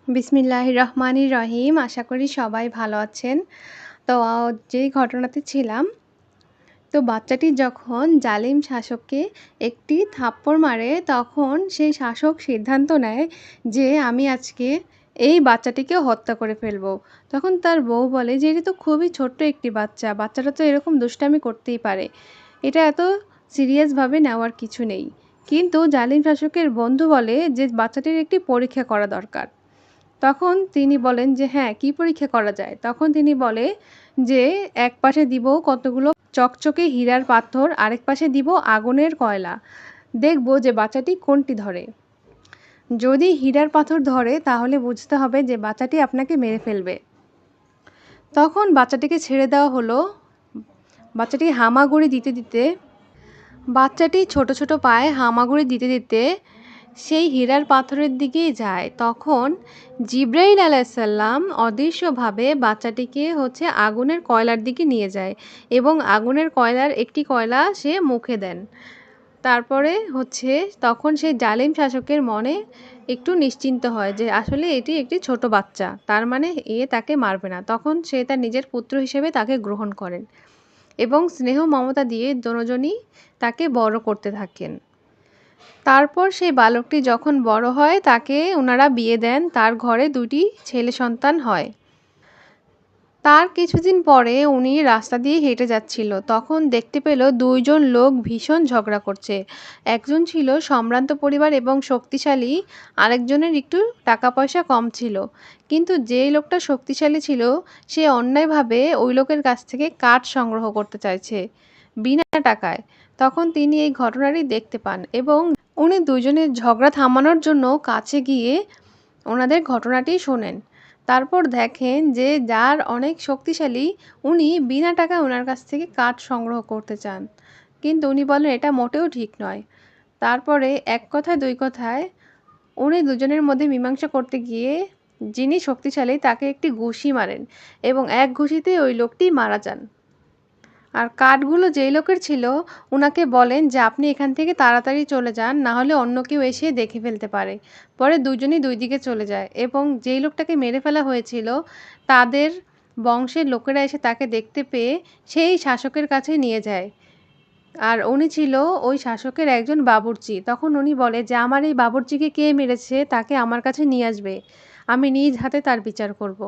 বিসমিল্লাহির রহমানির রহিম। আশা করি সবাই ভালো আছেন। তো যেই ঘটনাতে ছিলাম, তো বাচ্চাটি যখন জালিম শাসককে একটি থাপ্পড় মারে, তখন সেই শাসক সিদ্ধান্ত নেয় যে, "আমি আজকে এই বাচ্চাটিকে হত্যা করে ফেলবো।" তখন তার বউ বলে যে, "এটা তো খুবই ছোট্ট একটি বাচ্চা। বাচ্চাটা তো এরকম দুষ্টামি করতেই পারে। এটা এত সিরিয়াসভাবে নেওয়ার কিছু নেই।" কিন্তু জালিম শাসকের বন্ধু বলে যে, "বাচ্চাটির একটি পরীক্ষা করা দরকার।" তখন তিনি বলেন যে, "হ্যাঁ, কি পরীক্ষা করা যায়?" তখন তিনি বলে যে, "এক পাশে দিব কতগুলো চকচকে হীরার পাথর, আরেক পাশে দিব আগুনের কয়লা। দেখব যে বাচ্চাটি কোনটি ধরে। যদি হীরার পাথর ধরে তাহলে বুঝতে হবে যে বাচ্চাটি আপনাকে মেরে ফেলবে।" তখন বাচ্চাটিকে ছেড়ে দেওয়া হলো। বাচ্চাটি হামাগুড়ি দিতে বাচ্চাটি ছোট, ছোট পায়ে হামাগুড়ি দিতে সেই হীরার পাথরের দিকেই যায়। তখন জিবরাইল আলাইসাল্লাম অদৃশ্যভাবে বাচ্চাটিকে আগুনের কয়লার দিকে নিয়ে যায় এবং আগুনের কয়লার একটি কয়লা সে মুখে দেন। তারপরে তখন সেই জালিম শাসকের মনে একটু নিশ্চিন্ত হয় যে আসলে এটি একটি ছোট বাচ্চা। তার মানে তাকে মারবে না। তখন সে তার নিজের পুত্র হিসেবে তাকে গ্রহণ করেন এবং স্নেহ মমতা দিয়ে দোনোজনই তাকে বড় করতে থাকেন। তারপর সেই বালকটি যখন বড় হয় তাকে উনারা বিয়ে দেন। তার ঘরে ২ টি ছেলে সন্তান হয়। তার কিছুদিন পরে উনি রাস্তা দিয়ে হেঁটে যাচ্ছিল। তখন দেখতে পেল ২ জন লোক ভীষণ ঝগড়া করছে। একজন ছিল সম্ভ্রান্ত পরিবার এবং শক্তিশালী, আরেকজনের একটু টাকা পয়সা কম ছিল। কিন্তু যেই লোকটা শক্তিশালী ছিল সে অন্যায়ভাবে ওই লোকের কাছ থেকে কাঠ সংগ্রহ করতে চাইছে বিনা টাকায়। তখন তিনি এই ঘটনাটি দেখতে পান এবং উনি ২ জনের ঝগড়া থামানোর জন্য কাছে গিয়ে ওনাদের ঘটনাটি শোনেন। তারপর দেখেন যে যার অনেক শক্তিশালী উনি বিনা টাকায় ওনার কাছ থেকে কাঠ সংগ্রহ করতে চান। কিন্তু উনি বলেন এটা মোটেও ঠিক নয়। তারপরে এক কথায় ২ কথায় উনি দুজনের মধ্যে মীমাংসা করতে গিয়ে যিনি শক্তিশালী তাকে একটি ঘুষি মারেন এবং এক ঘুষিতেই ওই লোকটি মারা যান। আর কাঠগুলো যেই লোকের ছিল উনাকে বলেন যে আপনি এখান থেকে তাড়াতাড়ি চলে যান, না হলে অন্য কেউ এসে দেখে ফেলতে পারে। পরে দুজনই ২ দিকে চলে যায় এবং যেই লোকটাকে মেরে ফেলা হয়েছিল তাদের বংশের লোকেরা এসে তাকে দেখতে পেয়ে সেই শাসকের কাছে নিয়ে যায়। আর উনি ছিল ওই শাসকের একজন বাবুর্চি। তখন উনি বলে যে, "আমার এই বাবুর্চিকে কে মেরেছে তাকে আমার কাছে নিয়ে আসবে। আমি নিজ হাতে তার বিচার করব।"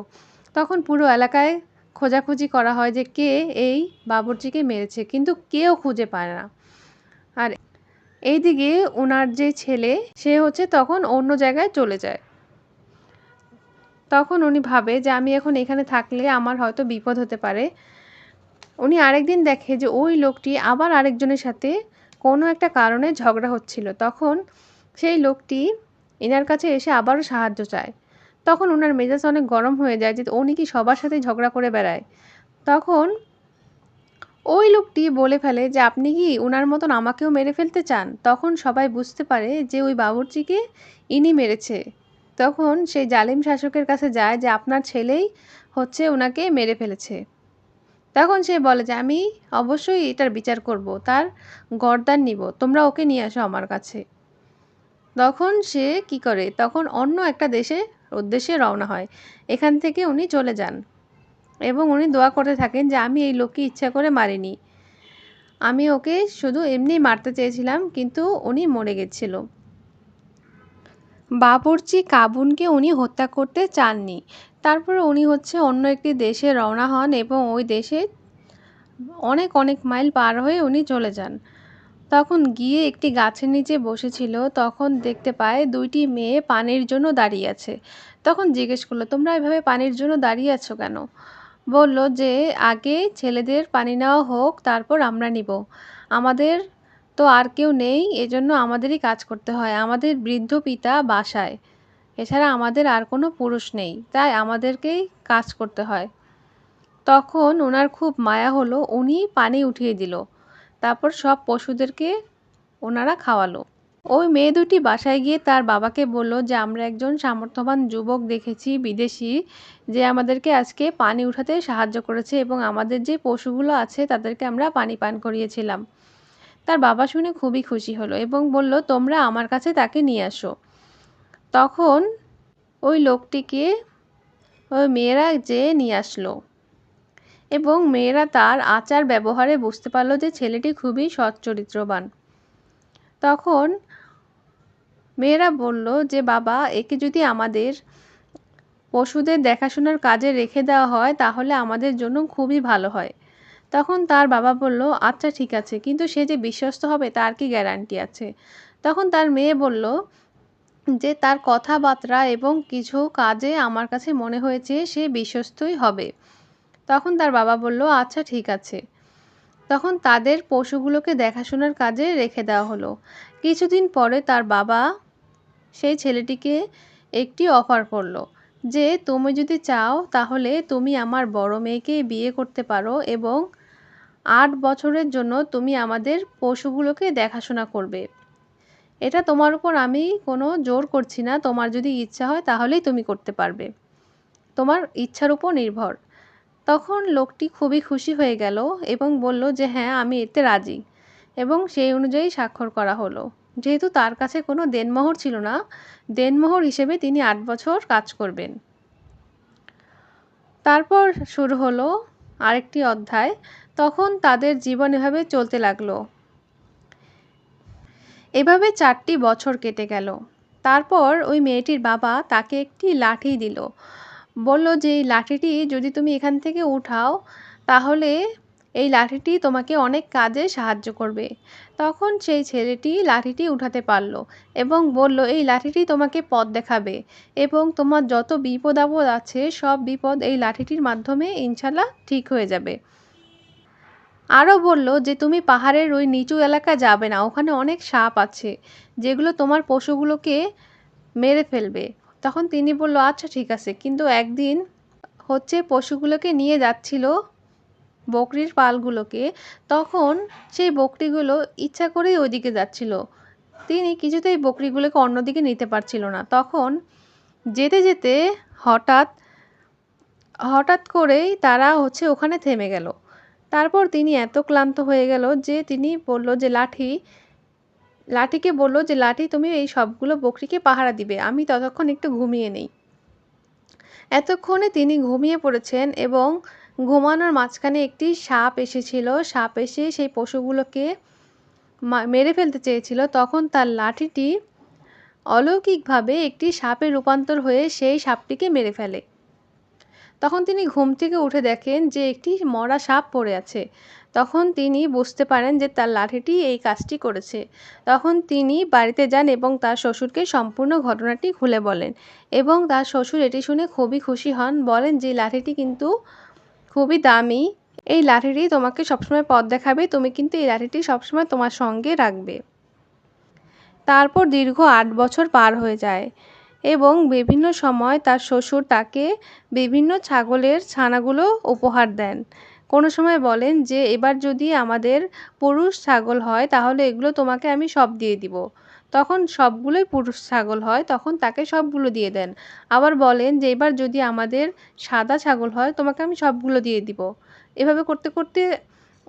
তখন পুরো এলাকায় খোঁজাখুঁজি করা হয় যে কে এই বাবুর্চিকে মেরেছে, কিন্তু কেউ খুঁজে পায় না। আর এইদিকে উনার যে ছেলে সে তখন অন্য জায়গায় চলে যায়। তখন উনি ভাবে যে আমি এখন এখানে থাকলে আমার হয়তো বিপদ হতে পারে। উনি আরেকদিন দেখে যে ওই লোকটি আবার আরেকজনের সাথে কোনো একটা কারণে ঝগড়া হচ্ছিল। তখন সেই লোকটি এনার কাছে এসে আবারও সাহায্য চায়। তখন উনার মেজাজ অনেক গরম হয়ে যায় যে উনি কি সবার সাথেই ঝগড়া করে বেড়ায়। তখন ওই লোকটি বলে ফেলে যে, "আপনি কি উনার মতন আমাকেও মেরে ফেলতে চান?" তখন সবাই বুঝতে পারে যে ওই বাবুর্চিকে ইনি মেরেছে। তখন সেই জালিম শাসকের কাছে যায় যে, "আপনার ছেলেই উনাকে মেরে ফেলেছে।" তখন সে বলে যে, "আমি অবশ্যই এটার বিচার করব। তার গর্দান নিব। তোমরা ওকে নিয়ে আসো আমার কাছে।" তখন সে কি করে? তখন অন্য একটা দেশের উদ্দেশ্যে রওনা হয়। এখান থেকে উনি চলে যান এবং উনি দোয়া করতে থাকেন যে, "আমি এই লোককে ইচ্ছা করে মারিনি। আমি ওকে শুধু এমনিই মারতে চেয়েছিলাম, কিন্তু উনি মরে গেছিল।" বাবুর্চি কাবুনকে উনি হত্যা করতে চাননি। তারপরে উনি অন্য একটি দেশে রওনা হন এবং ওই দেশে অনেক, অনেক মাইল পার হয়ে উনি চলে যান। তখন গিয়ে একটি গাছের নিচে বসেছিল। তখন দেখতে পায় ২ টি মেয়ে পানির জন্য দাঁড়িয়ে আছে। তখন জিজ্ঞেস করল, "তোমরা এভাবে পানির জন্য দাঁড়িয়ে আছো কেন?" বলল যে, "আগে ছেলেদের পানি নেওয়া হোক, তারপর আমরা নিব। আমাদের তো আর কেউ নেই, এজন্য আমাদেরই কাজ করতে হয়। আমাদের বৃদ্ধ পিতা বাসায়। এছাড়া আমাদের আর কোনো পুরুষ নেই। তাই আমাদেরকেই কাজ করতে হয়।" তখন উনার খুব মায়া হলো, উনি পানি উঠিয়ে দিল। তারপর সব পশুদেরকে ওনারা খাওয়ালো। ওই মেয়ে দুটি বাসায় গিয়ে তার বাবাকে বলল যে, "আমরা একজন সামর্থ্যবান যুবক দেখেছি বিদেশী, যে আমাদেরকে আজকে পানি উঠাতে সাহায্য করেছে এবং আমাদের যে পশুগুলো আছে তাদেরকে আমরা পানি পান করিয়েছিলাম।" তার বাবা শুনে খুবই খুশি হলো এবং বলল, "তোমরা আমার কাছে তাকে নিয়ে আসো।" তখন ওই লোকটিকে ওই মেয়েরা যেয়ে নিয়ে আসলো এবং মেয়েরা তার আচার ব্যবহারে বুঝতে পারলো যে ছেলেটি খুবই সৎ চরিত্রবান। তখন মেয়েরা বলল যে বাবা, একে যদি আমাদের পশুদের দেখাশোনার কাজে রেখে দেওয়া হয় তাহলে আমাদের জন্য খুবই ভালো হয়। তখন তার বাবা বলল, আচ্ছা ঠিক আছে, কিন্তু সে যে বিশ্বস্ত হবে তার কি গ্যারান্টি আছে? তখন তার মেয়ে বলল যে তার কথাবার্তা এবং কিছু কাজে আমার কাছে মনে হয়েছে সে বিশ্বস্তই হবে। তখন তার বাবা বলল, আচ্ছা ঠিক আছে। তখন তাদের পশুগুলোকে দেখাশোনার কাজে রেখে দেওয়া হলো। কিছুদিন পরে তার বাবা সেই ছেলেটিকে একটি অফার করলো যে তুমি যদি চাও তাহলে তুমি আমার বড় মেয়েকে বিয়ে করতে পারো এবং 8 বছরের জন্য তুমি আমাদের পশুগুলোকে দেখাশোনা করবে। এটা তোমার উপর আমি কোনো জোর করছি না, তোমার যদি ইচ্ছা হয় তাহলেই তুমি করতে পারবে, তোমার ইচ্ছার উপর নির্ভর। তখন লোকটি খুবই খুশি হয়ে গেল এবং বলল যে হ্যাঁ, আমি এতে রাজি, এবং সেই অনুযায়ী স্বাক্ষর করা হলো। যেহেতু তার কাছে কোনো দেনমোহর ছিল না, দেনমোহর হিসেবে তিনি 8 বছর কাজ করবেন। তারপর শুরু হলো আরেকটি অধ্যায়। তখন তাদের জীবন এভাবে চলতে লাগলো। এভাবে 4টি বছর কেটে গেল। তারপর ওই মেয়েটির বাবা তাকে একটি লাঠি দিল। বলল যে এই লাঠিটি যদি তুমি এখান থেকে উঠাও তাহলে এই লাঠিটি তোমাকে অনেক কাজে সাহায্য করবে। তখন সেই ছেলেটি লাঠিটি উঠাতে পারল এবং বলল, এই লাঠিটি তোমাকে পথ দেখাবে এবং তোমার যত বিপদ আপদ আছে সব বিপদ এই লাঠিটির মাধ্যমে ইনশাল্লাহ ঠিক হয়ে যাবে। আরও বলল যে তুমি পাহাড়ের ওই নিচু এলাকা যাবে না, ওখানে অনেক সাপ আছে যেগুলো তোমার পশুগুলোকে মেরে ফেলবে। তখন তিনি বলল, আচ্ছা ঠিক আছে, কিন্তু একদিন পশুগুলোকে নিয়ে যাচ্ছিল বকরির পালগুলোকে, তখন সেই বকরিগুলো ইচ্ছা করেই ওইদিকে যাচ্ছিল। তিনি কিছুতেই বকরিগুলোকে অন্যদিকে নিতে পারছিল না। তখন যেতে যেতে হঠাৎ হঠাৎ করেই তারা ওখানে থেমে গেল। তারপর তিনি এত ক্লান্ত হয়ে গেল যে তিনি বলল যে লাঠিকে বলল যে লাঠি, তুমি এই সবগুলো বকরিকে পাহারা দিবে, আমি ততক্ষণ একটু ঘুমিয়ে নেই। এতক্ষণে তিনি ঘুমিয়ে পড়েছেন এবং ঘুমানোর মাঝখানে একটি সাপ এসেছিল। সাপ এসে সেই পশুগুলোকে মেরে ফেলতে চেয়েছিল। তখন তার লাঠিটি অলৌকিকভাবে একটি সাপে রূপান্তর হয়ে সেই সাপটিকে মেরে ফেলে। তখন তিনি ঘুম থেকে উঠে দেখেন যে একটি মরা সাপ পড়ে আছে। তখন তিনি বুঝতে পারেন যে তার লাঠিটি এই কাজটি করেছে। তখন তিনি বাড়িতে যান এবং তার শ্বশুরকে সম্পূর্ণ ঘটনাটি খুলে বলেন এবং তার শ্বশুর এটি শুনে খুবই খুশি হন। বলেন যে লাঠিটি কিন্তু খুবই দামি, এই লাঠিটি তোমাকে সবসময় পথ দেখাবে, তুমি কিন্তু এই লাঠিটি সবসময় তোমার সঙ্গে রাখবে। তারপর দীর্ঘ 8 বছর পার হয়ে যায় এবং বিভিন্ন সময় তার শ্বশুর তাকে বিভিন্ন ছাগলের ছানাগুলো উপহার দেন। কোনো সময় বলেন যে এবার যদি আমাদের পুরুষ ছাগল হয় তাহলে এগুলো তোমাকে আমি সব দিয়ে দিব। তখন সবগুলোই পুরুষ ছাগল হয়, তখন তাকে সবগুলো দিয়ে দেন। আবার বলেন যে এবার যদি আমাদের সাদা ছাগল হয় তোমাকে আমি সবগুলো দিয়ে দিব। এভাবে করতে করতে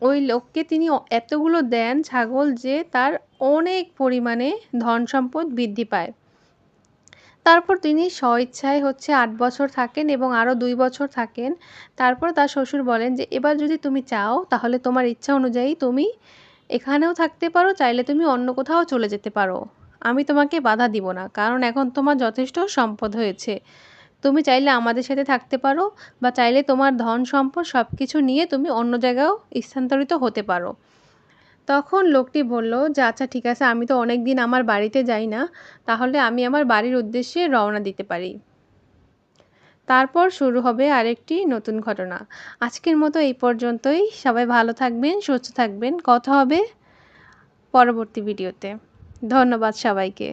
ওই লোককে তিনি এতগুলো দেন ছাগল যে তার অনেক পরিমাণে ধন সম্পদ বৃদ্ধি পায়। তারপর তিনি স্বইচ্ছায় 8 বছর থাকেন এবং আরও 2 বছর থাকেন। তারপর তার শ্বশুর বলেন যে এবার যদি তুমি চাও তাহলে তোমার ইচ্ছা অনুযায়ী তুমি এখানেও থাকতে পারো, চাইলে তুমি অন্য কোথাও চলে যেতে পারো, আমি তোমাকে বাধা দিব না, কারণ এখন তোমার যথেষ্ট সম্পদ হয়েছে। তুমি চাইলে আমাদের সাথে থাকতে পারো বা চাইলে তোমার ধন সম্পদ সব কিছু নিয়ে তুমি অন্য জায়গাও স্থানান্তরিত হতে পারো। তখন লোকটি বলল যে আচ্ছা ঠিক আছে, আমি তো অনেক দিন আমার বাড়িতে যাই না, তাহলে আমি আমার বাড়ির উদ্দেশ্যে রওনা দিতে পারি। তারপর শুরু হবে আরেকটি নতুন ঘটনা। আজকের মতো এই পর্যন্তই। সবাই ভালো থাকবেন, সুস্থ থাকবেন। কথা হবে পরবর্তী ভিডিওতে। ধন্যবাদ সবাইকে।